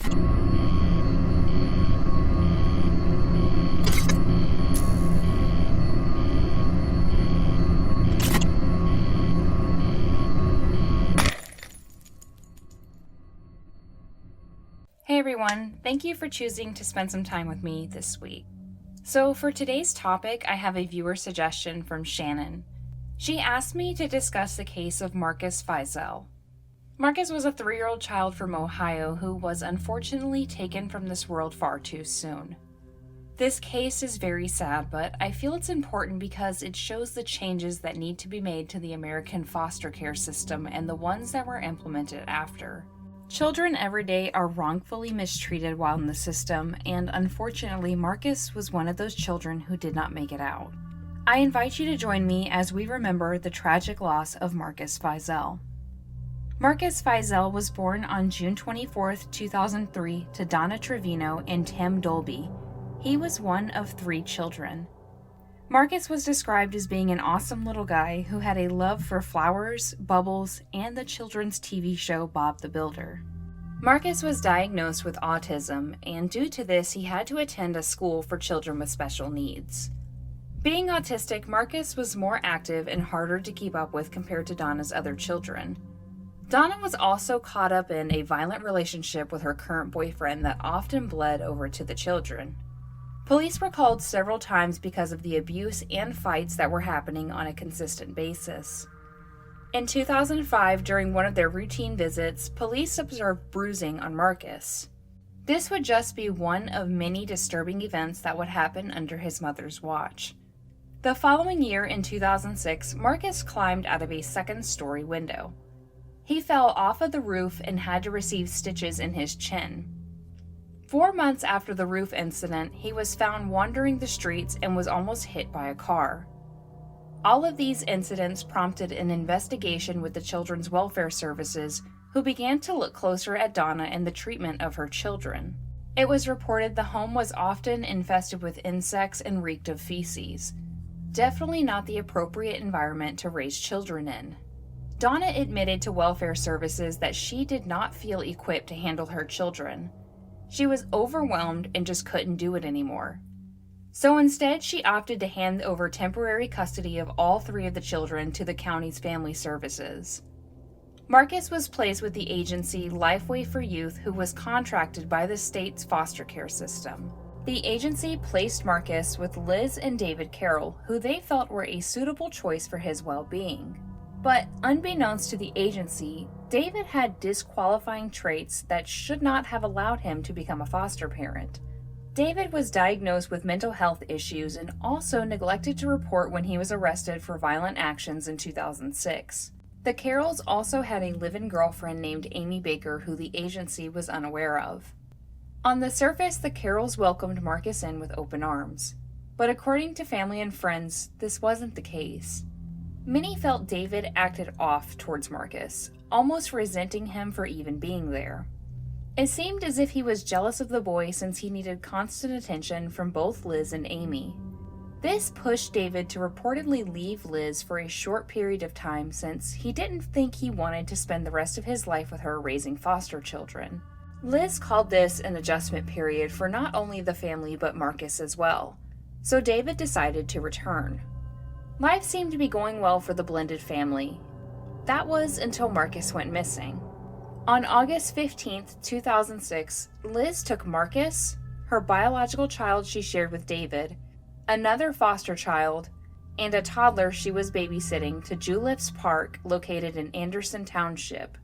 Hey everyone, thank you for choosing to spend some time with me this week. So for today's topic, I have a viewer suggestion from Shannon. She asked me to discuss the case of Marcus Fiesel. Marcus was a 3-year-old child from Ohio who was unfortunately taken from this world far too soon. This case is very sad, but I feel it's important because it shows the changes that need to be made to the American foster care system and the ones that were implemented after. Children every day are wrongfully mistreated while in the system, and unfortunately, Marcus was one of those children who did not make it out. I invite you to join me as we remember the tragic loss of Marcus Fiesel. Marcus Fiesel was born on June 24, 2003, to Donna Trevino and Tim Dolby. He was one of 3 children. Marcus was described as being an awesome little guy who had a love for flowers, bubbles, and the children's TV show Bob the Builder. Marcus was diagnosed with autism, and due to this, he had to attend a school for children with special needs. Being autistic, Marcus was more active and harder to keep up with compared to Donna's other children. Donna was also caught up in a violent relationship with her current boyfriend that often bled over to the children. Police were called several times because of the abuse and fights that were happening on a consistent basis. In 2005, during one of their routine visits, police observed bruising on Marcus. This would just be one of many disturbing events that would happen under his mother's watch. The following year, in 2006, Marcus climbed out of a second-story window. He fell off of the roof and had to receive stitches in his chin. 4 months after the roof incident, he was found wandering the streets and was almost hit by a car. All of these incidents prompted an investigation with the Children's Welfare Services, who began to look closer at Donna and the treatment of her children. It was reported the home was often infested with insects and reeked of feces. Definitely not the appropriate environment to raise children in. Donna admitted to Welfare Services that she did not feel equipped to handle her children. She was overwhelmed and just couldn't do it anymore. So instead, she opted to hand over temporary custody of all 3 of the children to the county's family services. Marcus was placed with the agency Lifeway for Youth, who was contracted by the state's foster care system. The agency placed Marcus with Liz and David Carroll, who they felt were a suitable choice for his well-being. But unbeknownst to the agency, David had disqualifying traits that should not have allowed him to become a foster parent. David was diagnosed with mental health issues and also neglected to report when he was arrested for violent actions in 2006. The Carrolls also had a live-in girlfriend named Amy Baker who the agency was unaware of. On the surface, the Carrolls welcomed Marcus in with open arms. But according to family and friends, this wasn't the case. Many felt David acted off towards Marcus, almost resenting him for even being there. It seemed as if he was jealous of the boy since he needed constant attention from both Liz and Amy. This pushed David to reportedly leave Liz for a short period of time since he didn't think he wanted to spend the rest of his life with her raising foster children. Liz called this an adjustment period for not only the family but Marcus as well, so David decided to return. Life seemed to be going well for the blended family. That was until Marcus went missing. On August 15, 2006, Liz took Marcus, her biological child she shared with David, another foster child, and a toddler she was babysitting to Juleps Park located in Anderson Township.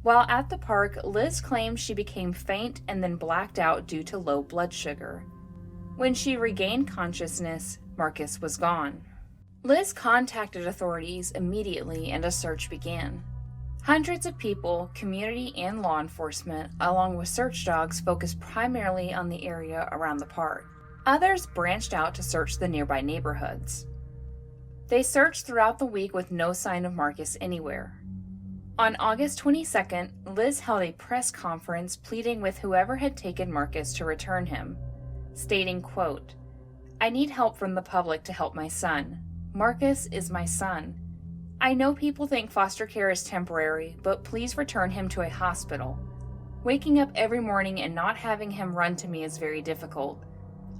While at the park, Liz claimed she became faint and then blacked out due to low blood sugar. When she regained consciousness, Marcus was gone. Liz contacted authorities immediately and a search began. Hundreds of people, community and law enforcement, along with search dogs, focused primarily on the area around the park. Others branched out to search the nearby neighborhoods. They searched throughout the week with no sign of Marcus anywhere. On August 22nd, Liz held a press conference pleading with whoever had taken Marcus to return him, stating, quote, "I need help from the public to help my son. Marcus is my son. I know people think foster care is temporary, but please return him to a hospital. Waking up every morning and not having him run to me is very difficult.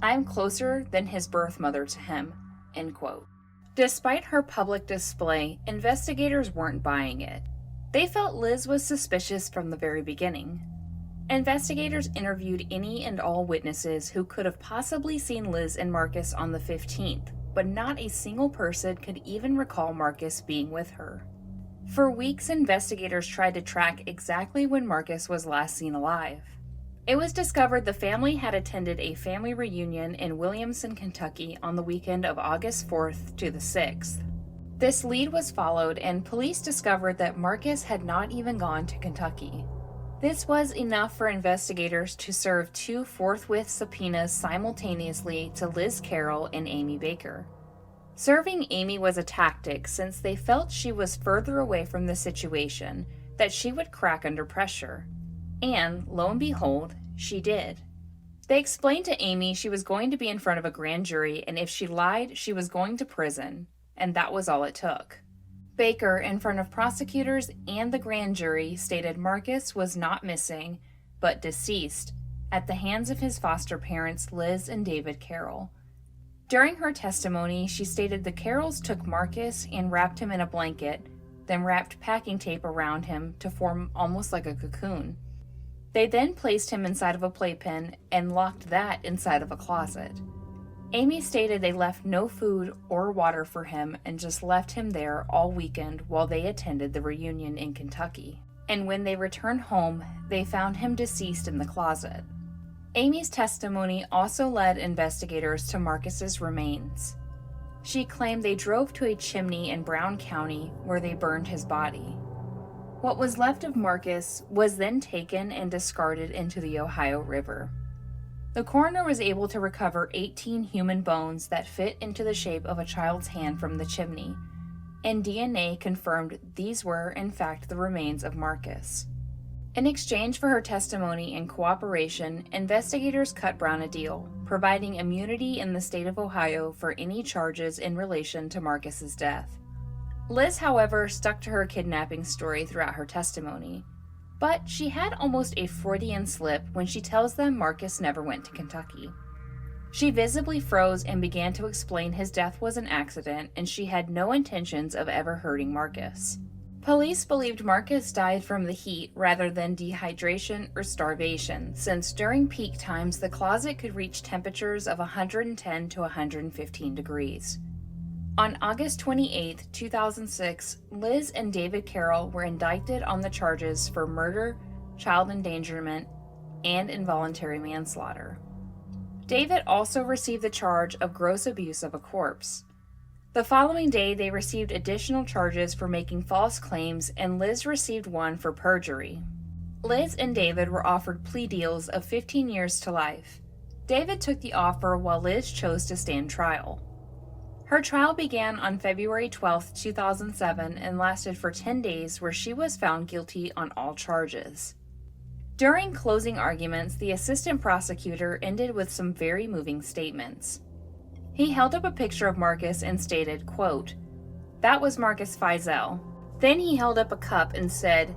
I am closer than his birth mother to him." End quote. Despite her public display, investigators weren't buying it. They felt Liz was suspicious from the very beginning. Investigators interviewed any and all witnesses who could have possibly seen Liz and Marcus on the 15th, but not a single person could even recall Marcus being with her. For weeks, investigators tried to track exactly when Marcus was last seen alive. It was discovered the family had attended a family reunion in Williamson, Kentucky on the weekend of August 4th to the 6th. This lead was followed, and police discovered that Marcus had not even gone to Kentucky. This was enough for investigators to serve 2 forthwith subpoenas simultaneously to Liz Carroll and Amy Baker. Serving Amy was a tactic since they felt she was further away from the situation, that she would crack under pressure. And, lo and behold, she did. They explained to Amy she was going to be in front of a grand jury, and if she lied, she was going to prison, and that was all it took. Baker, in front of prosecutors and the grand jury, stated Marcus was not missing, but deceased, at the hands of his foster parents, Liz and David Carroll. During her testimony, she stated the Carrolls took Marcus and wrapped him in a blanket, then wrapped packing tape around him to form almost like a cocoon. They then placed him inside of a playpen and locked that inside of a closet. Amy stated they left no food or water for him and just left him there all weekend while they attended the reunion in Kentucky. And when they returned home, they found him deceased in the closet. Amy's testimony also led investigators to Marcus's remains. She claimed they drove to a chimney in Brown County where they burned his body. What was left of Marcus was then taken and discarded into the Ohio River. The coroner was able to recover 18 human bones that fit into the shape of a child's hand from the chimney, and DNA confirmed these were, in fact, the remains of Marcus. In exchange for her testimony and cooperation, investigators cut Brown a deal, providing immunity in the state of Ohio for any charges in relation to Marcus's death. Liz, however, stuck to her kidnapping story throughout her testimony, but she had almost a Freudian slip when she tells them Marcus never went to Kentucky. She visibly froze and began to explain his death was an accident and she had no intentions of ever hurting Marcus. Police believed Marcus died from the heat rather than dehydration or starvation, since during peak times the closet could reach temperatures of 110 to 115 degrees. On August 28, 2006, Liz and David Carroll were indicted on the charges for murder, child endangerment, and involuntary manslaughter. David also received the charge of gross abuse of a corpse. The following day, they received additional charges for making false claims, and Liz received one for perjury. Liz and David were offered plea deals of 15 years to life. David took the offer while Liz chose to stand trial. Her trial began on February 12, 2007 and lasted for 10 days, where she was found guilty on all charges. During closing arguments, the assistant prosecutor ended with some very moving statements. He held up a picture of Marcus and stated, quote, "That was Marcus Fiesel." Then he held up a cup and said,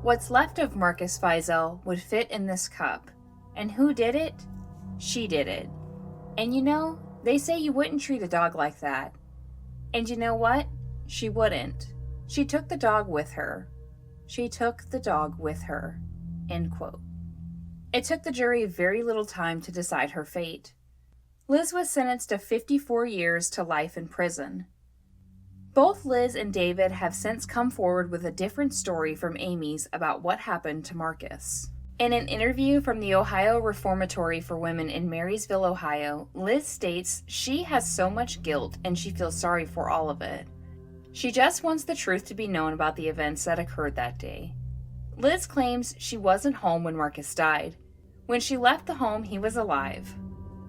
"What's left of Marcus Fiesel would fit in this cup. And who did it? She did it. And you know, they say you wouldn't treat a dog like that. And you know what? She wouldn't. She took the dog with her. She took the dog with her." End quote. It took the jury very little time to decide her fate. Liz was sentenced to 54 years to life in prison. Both Liz and David have since come forward with a different story from Amy's about what happened to Marcus. In an interview from the Ohio Reformatory for Women in Marysville, Ohio, Liz states she has so much guilt and she feels sorry for all of it. She just wants the truth to be known about the events that occurred that day. Liz claims she wasn't home when Marcus died. When she left the home, he was alive.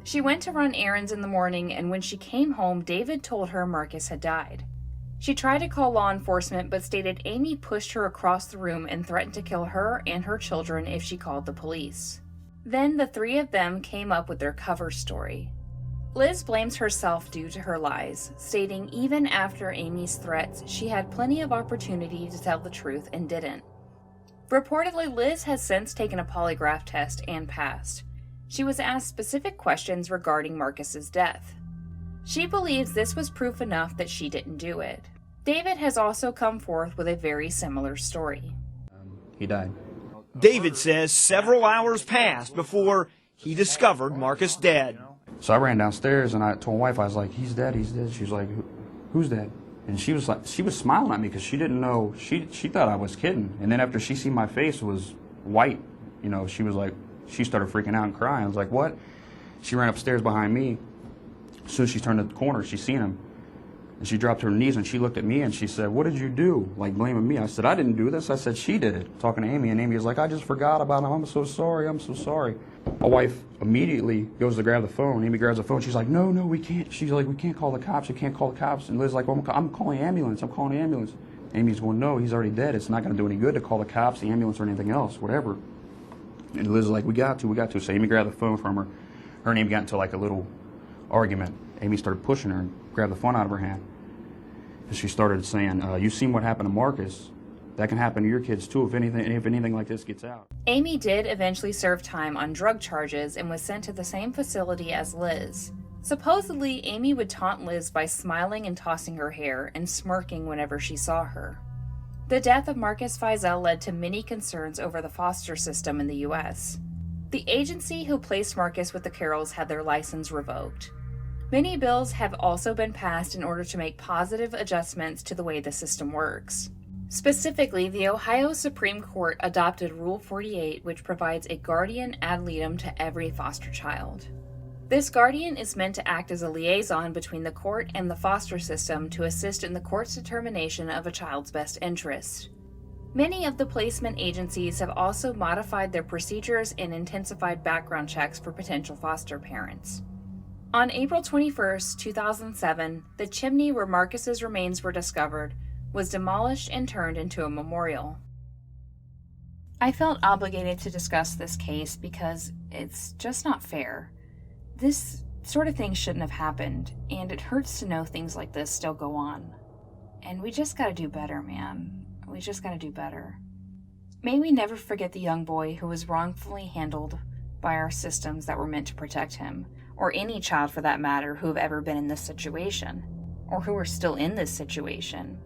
She went to run errands in the morning, and when she came home, David told her Marcus had died. She tried to call law enforcement, but stated Amy pushed her across the room and threatened to kill her and her children if she called the police. Then the three of them came up with their cover story. Liz blames herself due to her lies, stating even after Amy's threats, she had plenty of opportunity to tell the truth and didn't. Reportedly, Liz has since taken a polygraph test and passed. She was asked specific questions regarding Marcus's death. She believes this was proof enough that she didn't do it. David has also come forth with a very similar story. He died. David says several hours passed before he discovered Marcus dead. So I ran downstairs and I told my wife, I was like, he's dead, he's dead. She's like, who's dead? And she was smiling at me because she didn't know, she thought I was kidding. And then after she seen my face was white, you know, she was like, she started freaking out and crying. I was like, what? She ran upstairs behind me. As soon as she turned the corner, she seen him. And she dropped to her knees and she looked at me and she said, what did you do? Like blaming me. I said, I didn't do this. I said, she did it. Talking to Amy, and Amy was like, I just forgot about him. I'm so sorry. I'm so sorry. My wife immediately goes to grab the phone. Amy grabs the phone. She's like, no, we can't. She's like, we can't call the cops. You can't call the cops. And Liz's like, well, I'm calling the ambulance. I'm calling the ambulance. Amy's going, no, he's already dead. It's not going to do any good to call the cops, the ambulance, or anything else, whatever. And Liz is like, we got to. So Amy grabbed the phone from her. Her and Amy got into like a little argument. Amy started pushing her and grabbed the phone out of her hand. And she started saying, you seen what happened to Marcus? That can happen to your kids too if anything like this gets out. Amy did eventually serve time on drug charges and was sent to the same facility as Liz. Supposedly, Amy would taunt Liz by smiling and tossing her hair and smirking whenever she saw her. The death of Marcus Fiesel led to many concerns over the foster system in the U.S. The agency who placed Marcus with the Carrolls had their license revoked. Many bills have also been passed in order to make positive adjustments to the way the system works. Specifically, the Ohio Supreme Court adopted Rule 48, which provides a guardian ad litem to every foster child. This guardian is meant to act as a liaison between the court and the foster system to assist in the court's determination of a child's best interest. Many of the placement agencies have also modified their procedures and intensified background checks for potential foster parents. On April 21, 2007, the chimney where Marcus's remains were discovered was demolished and turned into a memorial. I felt obligated to discuss this case because it's just not fair. This sort of thing shouldn't have happened, and it hurts to know things like this still go on. And we just gotta do better, man. We just gotta do better. May we never forget the young boy who was wrongfully handled by our systems that were meant to protect him, or any child for that matter who have ever been in this situation, or who are still in this situation.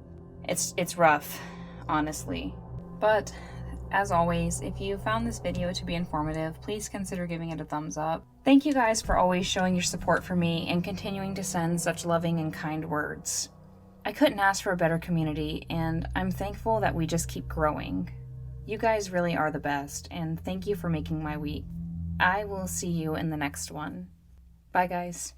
It's rough, honestly. But, as always, if you found this video to be informative, please consider giving it a thumbs up. Thank you guys for always showing your support for me and continuing to send such loving and kind words. I couldn't ask for a better community, and I'm thankful that we just keep growing. You guys really are the best, and thank you for making my week. I will see you in the next one. Bye, guys.